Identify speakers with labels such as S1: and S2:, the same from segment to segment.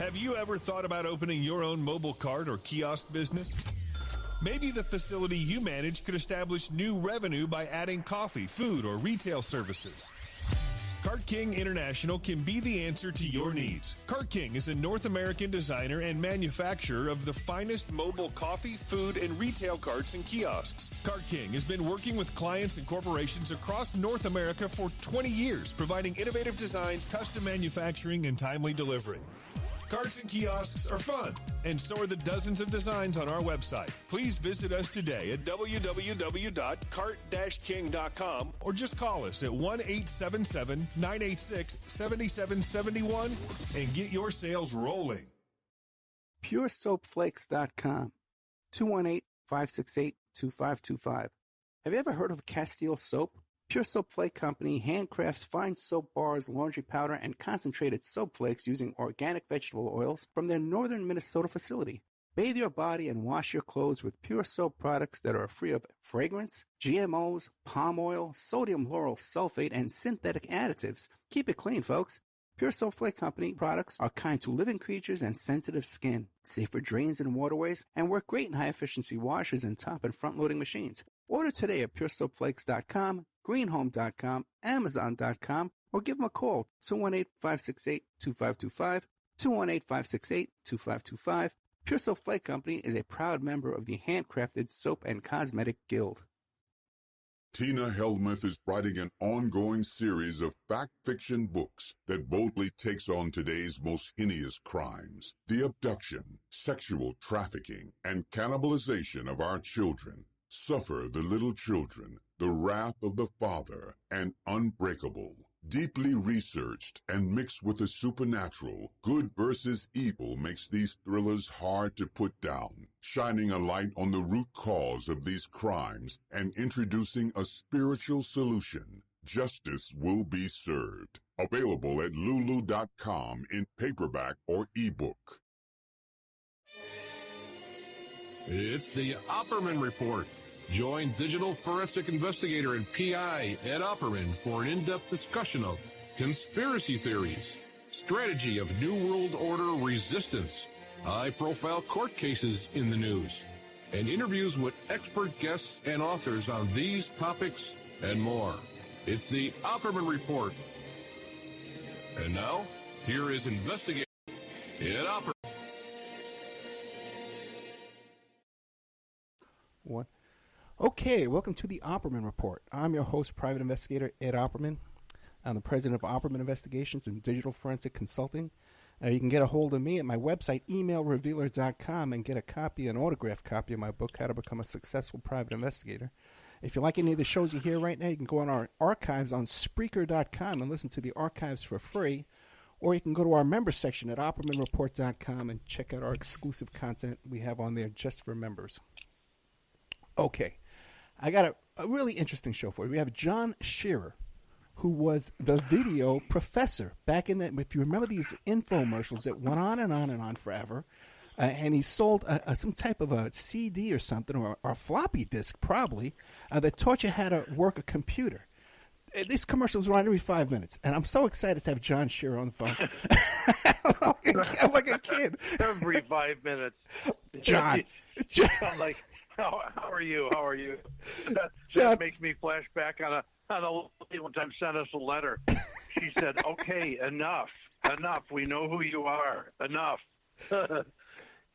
S1: Have you ever thought about opening your own mobile cart or kiosk business? Maybe the facility you manage could establish new revenue by adding coffee, food, or retail services. Cart King International can be the answer to your needs. Cart King is a North American designer and manufacturer of the finest mobile coffee, food, and retail carts and kiosks. Cart King has been working with clients and corporations across North America for 20 years, providing innovative designs, custom manufacturing, and timely delivery. Carts and kiosks are fun, and so are the dozens of designs on our website. Please visit us today at www.cart-king.com or just call us at 1-877-986-7771 and get your sales rolling.
S2: PureSoapFlakes.com, 218-568-2525. Have you ever heard of Castile Soap? Pure Soap Flake Company handcrafts fine soap bars, laundry powder, and concentrated soap flakes using organic vegetable oils from their northern Minnesota facility. Bathe your body and wash your clothes with pure soap products that are free of fragrance, GMOs, palm oil, sodium lauryl sulfate, and synthetic additives. Keep it clean, folks. Pure Soap Flake Company products are kind to living creatures and sensitive skin, safe for drains and waterways, and work great in high-efficiency washers and top and front-loading machines. Order today at PureSoapFlakes.com, greenhome.com, amazon.com, or give them a call, 218-568-2525, 218-568-2525. Pure Soap Flake Company is a proud member of the Handcrafted Soap and Cosmetic Guild.
S3: Tina Helmuth is writing an ongoing series of fact-fiction books that boldly takes on today's most heinous crimes, the abduction, sexual trafficking, and cannibalization of our children. Suffer the Little Children, The Wrath of the Father, and Unbreakable. Deeply researched and mixed with the supernatural, good versus evil makes these thrillers hard to put down, shining a light on the root cause of these crimes and introducing a spiritual solution. Justice will be served. Available at lulu.com in paperback or ebook.
S4: It's the Opperman Report. Join digital forensic investigator and PI Ed Opperman for an in-depth discussion of conspiracy theories, strategy of New World Order resistance, high-profile court cases in the news, and interviews with expert guests and authors on these topics and more. It's the Opperman Report. And now, here is investigator Ed Opperman.
S2: What? Okay, welcome to the Opperman Report. I'm your host, private investigator Ed Opperman. I'm the president of Opperman Investigations and Digital Forensic Consulting. You can get a hold of me at my website, emailrevealer.com, and get a copy, an autographed copy of my book, How to Become a Successful Private Investigator. If you like any of the shows you hear right now, you can go on our archives on Spreaker.com and listen to the archives for free. Or you can go to our members section at OppermanReport.com and check out our exclusive content we have on there just for members. Okay, I got a really interesting show for you. We have John Shearer, who was the video professor back in the, if you remember these infomercials that went on and on and on forever, and he sold some type of a CD or something, or a floppy disk probably, that taught you how to work a computer. These commercials run every 5 minutes, and I'm so excited to have John Shearer on the phone. I'm like a kid.
S5: Every 5 minutes.
S2: John.
S5: I'm like, how are you? How are you?
S2: John.
S5: That makes me flash back on a lady one time sent us a letter. She said, okay, enough. We know who you are. Enough.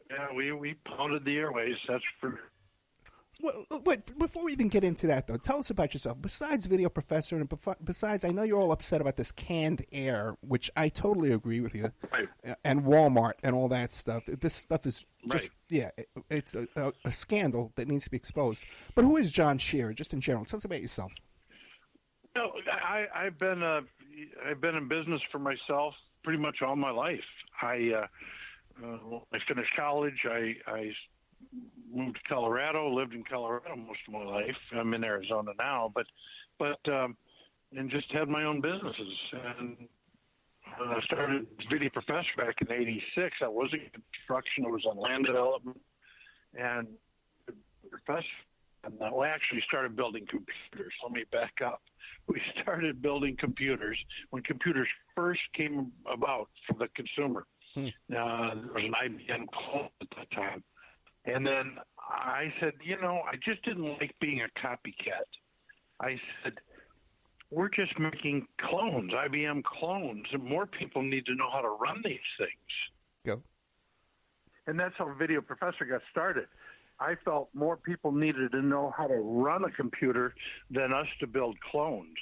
S5: Yeah, we pounded the airways. That's for.
S2: Well, wait, before we even get into that, though, tell us about yourself. Besides video professor, and besides, I know you're all upset about this canned air, which I totally agree with you,
S5: right.
S2: And Wallmart and all that stuff. This stuff is just,
S5: right.
S2: Yeah, it's a scandal that needs to be exposed. But who is John Shearer, just in general? Tell us about yourself.
S5: No, I've been in business for myself pretty much all my life. I finished college. I moved to Colorado, lived in Colorado most of my life. I'm in Arizona now, but and just had my own businesses. And I started as video professor back in '86. I was in construction. I was on land development, and professor. And we actually started building computers. Let me back up. We started building computers when computers first came about for the consumer. There was an IBM clone at that time. And then I said, I just didn't like being a copycat. I said, we're just making clones, IBM clones, and more people need to know how to run these things.
S2: Go.
S5: And that's how Video Professor got started. I felt more people needed to know how to run a computer than us to build clones.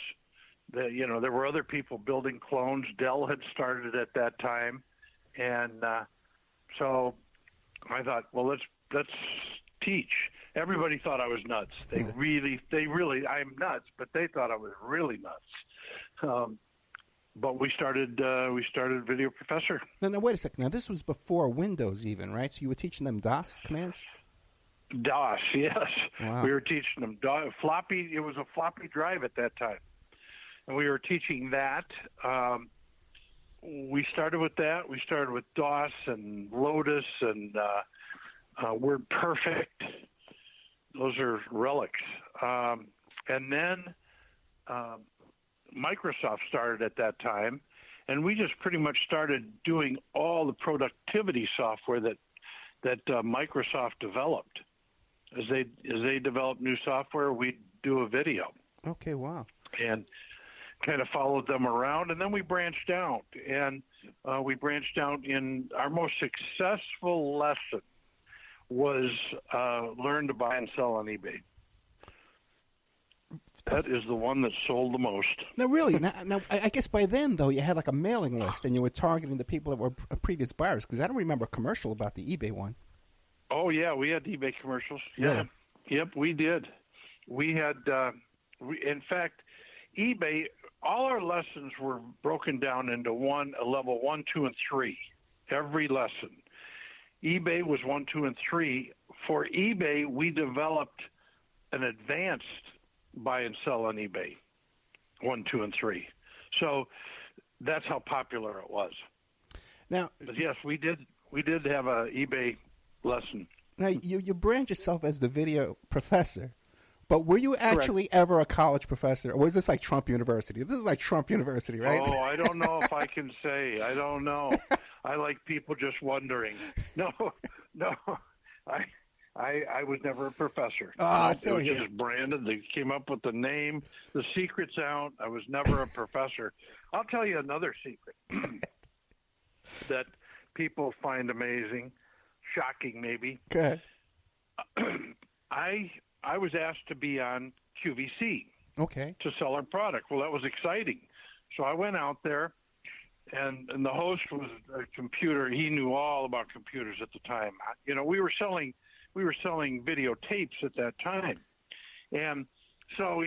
S5: There were other people building clones. Dell had started at that time. And so I thought, well, let's teach. Everybody thought I was nuts. They really, I'm nuts, but they thought I was really nuts. But we started Video Professor.
S2: Now, wait a second. Now, this was before Windows even, right? So you were teaching them DOS commands?
S5: DOS, yes.
S2: Wow.
S5: We were teaching them floppy. It was a floppy drive at that time. And we were teaching that. We started with that. We started with DOS and Lotus and WordPerfect. Those are relics. And then Microsoft started at that time, and we just pretty much started doing all the productivity software that Microsoft developed. As they developed new software, we'd do a video.
S2: Okay, wow.
S5: And kind of followed them around, and then we branched out. And we branched out in our most successful lesson was learn to buy and sell on eBay. That is the one that sold the most.
S2: Now, really, now, I guess by then, though, you had like a mailing list, and you were targeting the people that were previous buyers, because I don't remember a commercial about the eBay one.
S5: Oh, yeah, we had eBay commercials. Yeah.
S2: Really?
S5: Yep, we did. We had, in fact, eBay, all our lessons were broken down into level 1, 2, and 3, every lesson. eBay was 1, 2, and 3. For eBay, we developed an advanced buy and sell on eBay, 1, 2, and 3. So that's how popular it was.
S2: Now,
S5: but yes, we did have a eBay lesson.
S2: Now, you brand yourself as the Video Professor, but were you actually ever a college professor, or was this like Trump University? This is like Trump University, right?
S5: Oh, I don't know if I can say. I don't know. I like people just wondering. No, I was never a professor. It was just branded. They came up with the name. The secret's out. I was never a professor. I'll tell you another secret that people find amazing, shocking maybe.
S2: Okay.
S5: I was asked to be on QVC.
S2: Okay.
S5: To sell our product. Well, that was exciting. So I went out there, and the host was a computer. He knew all about computers at the time. We were selling videotapes at that time. And so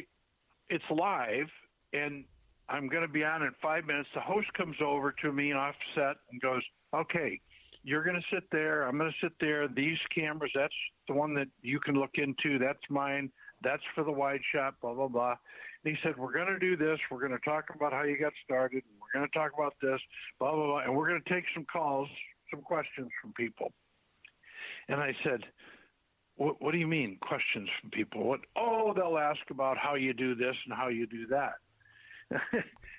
S5: it's live, and I'm going to be on in 5 minutes. The host comes over to me off set and goes, okay, you're going to sit there. I'm going to sit there. These cameras, that's the one that you can look into. That's mine. That's for the wide shot, blah, blah, blah. And he said, we're going to do this. We're going to talk about how you got started. And we're going to talk about this, blah, blah, blah. And we're going to take some calls, some questions from people. And I said, what do you mean, questions from people? Oh, they'll ask about how you do this and how you do that.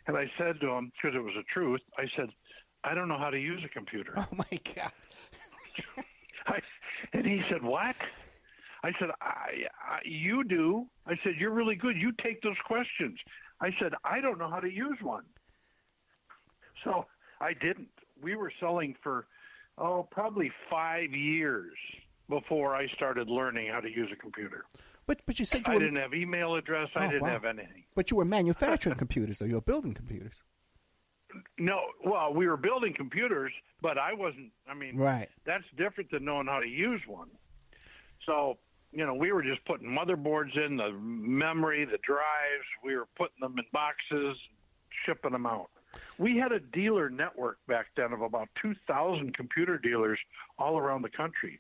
S5: And I said to him, because it was the truth, I said, I don't know how to use a computer.
S2: Oh, my God.
S5: And he said, what? I said, you do. I said, you're really good. You take those questions. I said, I don't know how to use one. So I didn't. We were selling for, probably 5 years before I started learning how to use a computer.
S2: But you said
S5: I didn't have email address. I didn't have anything.
S2: But you were manufacturing computers, so you were building computers.
S5: No, well, we were building computers, but I wasn't. I mean,
S2: right.
S5: That's different than knowing how to use one. So, we were just putting motherboards in, the memory, the drives. We were putting them in boxes, shipping them out. We had a dealer network back then of about 2,000 computer dealers all around the country.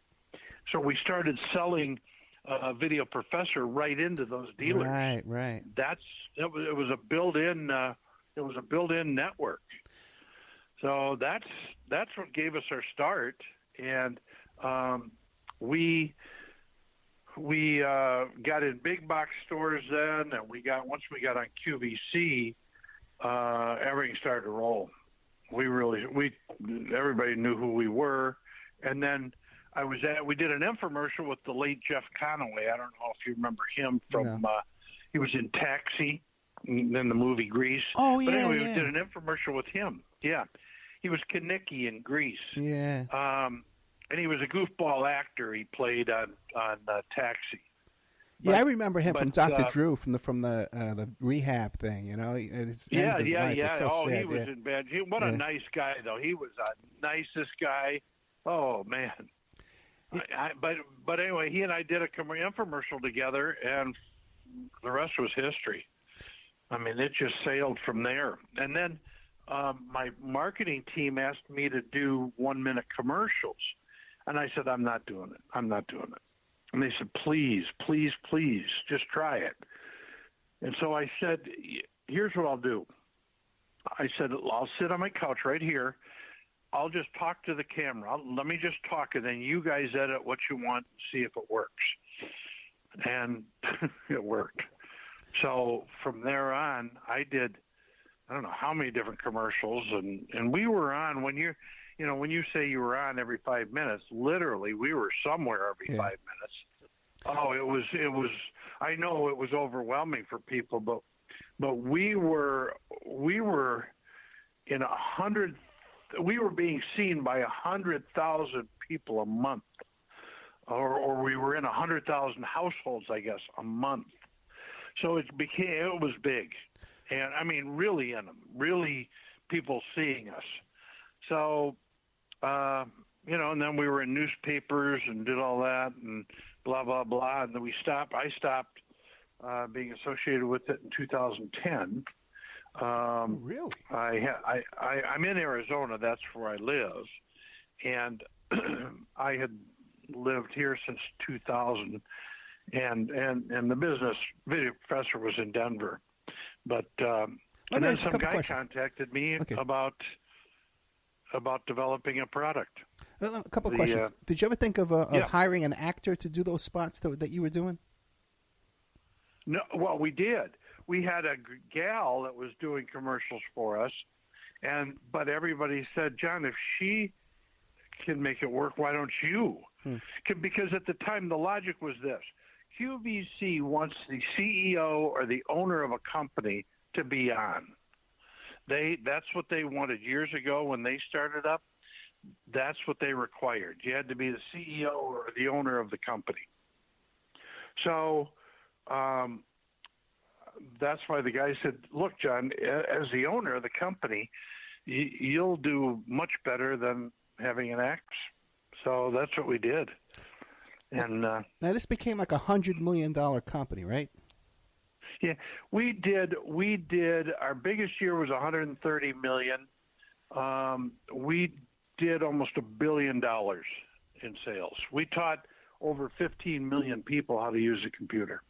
S5: So we started selling Video Professor right into those dealers.
S2: Right.
S5: It was a built-in. It was a built-in network. So that's what gave us our start, and we got in big box stores then, and once we got on QVC, everything started to roll. Everybody knew who we were. And then we did an infomercial with the late Jeff Conaway. I don't know if you remember him from, he was in Taxi, and then the movie Grease.
S2: Oh, yeah.
S5: But anyway,
S2: yeah.
S5: we did an infomercial with him. Yeah. He was Kaniki in Grease.
S2: Yeah.
S5: And he was a goofball actor. He played on Taxi.
S2: Yeah, I remember him from Dr. Drew from the rehab thing. You know,
S5: yeah.
S2: So
S5: oh,
S2: sad.
S5: he was in bad. What a nice guy, though. He was the nicest guy. Oh man. But anyway, he and I did a infomercial together, and the rest was history. I mean, it just sailed from there. And then my marketing team asked me to do 1-minute commercials, and I said, I'm not doing it. And they said, please, please, please, just try it. And so I said, here's what I'll do. I said, I'll sit on my couch right here. I'll just talk to the camera. Let me just talk, and then you guys edit what you want and see if it works. And it worked. So from there on, I did, I don't know how many different commercials, and we were on when you say you were on every 5 minutes, literally we were somewhere every 5 minutes. Oh, it was. I know it was overwhelming for people, but we were in 100. We were being seen by 100,000 people a month, or we were in 100,000 households, I guess, a month. So it was big, and I mean, really people seeing us. So, and then we were in newspapers and did all that and blah, blah, blah. And then I stopped being associated with it in 2010.
S2: Really?
S5: I'm in Arizona. That's where I live. And I had lived here since 2000. And the business video professor was in Denver. But and then some guy contacted me about developing a product.
S2: A couple of questions. Did you ever think of hiring an actor to do those spots that you were doing?
S5: No. Well, we did. We had a gal that was doing commercials for us, but everybody said, John, if she can make it work, why don't you? Because at the time, the logic was this. QVC wants the CEO or the owner of a company to be on. That's what they wanted years ago when they started up. That's what they required. You had to be the CEO or the owner of the company. So that's why the guy said, look, John, as the owner of the company, you'll do much better than having an ex. So that's what we did. And now
S2: this became like $100 million company, right?
S5: Yeah, we did. Our biggest year was $130 million. We did almost $1 billion in sales. We taught over 15 million people how to use a computer.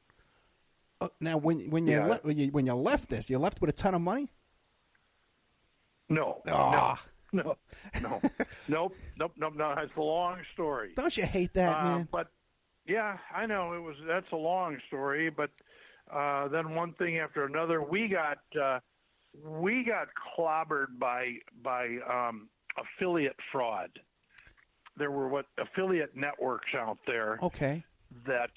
S2: Now, when you left this, you left with a ton of money?
S5: No. No. Nope. It's a long story.
S2: Don't you hate that, man?
S5: But yeah, I know that's a long story. But then one thing after another, we got clobbered by affiliate fraud. There were affiliate networks out there.
S2: Okay.
S5: That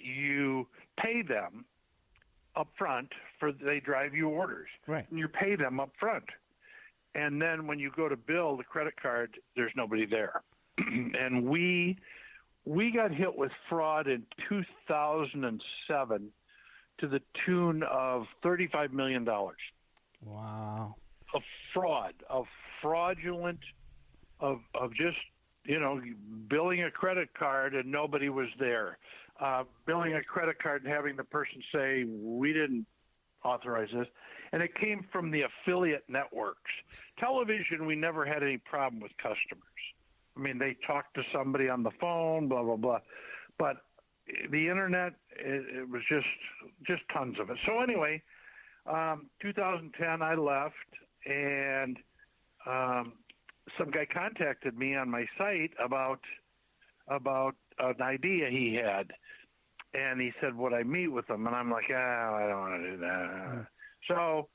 S5: you pay them up front they drive you orders.
S2: Right.
S5: And you pay them up front. And then when you go to bill the credit card, there's nobody there. And we got hit with fraud in 2007 to the tune of $35 million.
S2: Wow.
S5: Of fraudulent, of just, billing a credit card and nobody was there. Billing a credit card and having the person say, we didn't authorize this. And it came from the affiliate networks. Television, we never had any problem with customers. I mean, they talked to somebody on the phone, blah, blah, blah. But the Internet, it was just tons of it. So anyway, 2010, I left, and some guy contacted me on my site about an idea he had. And he said, would I meet with him? And I'm like, I don't want to do that. So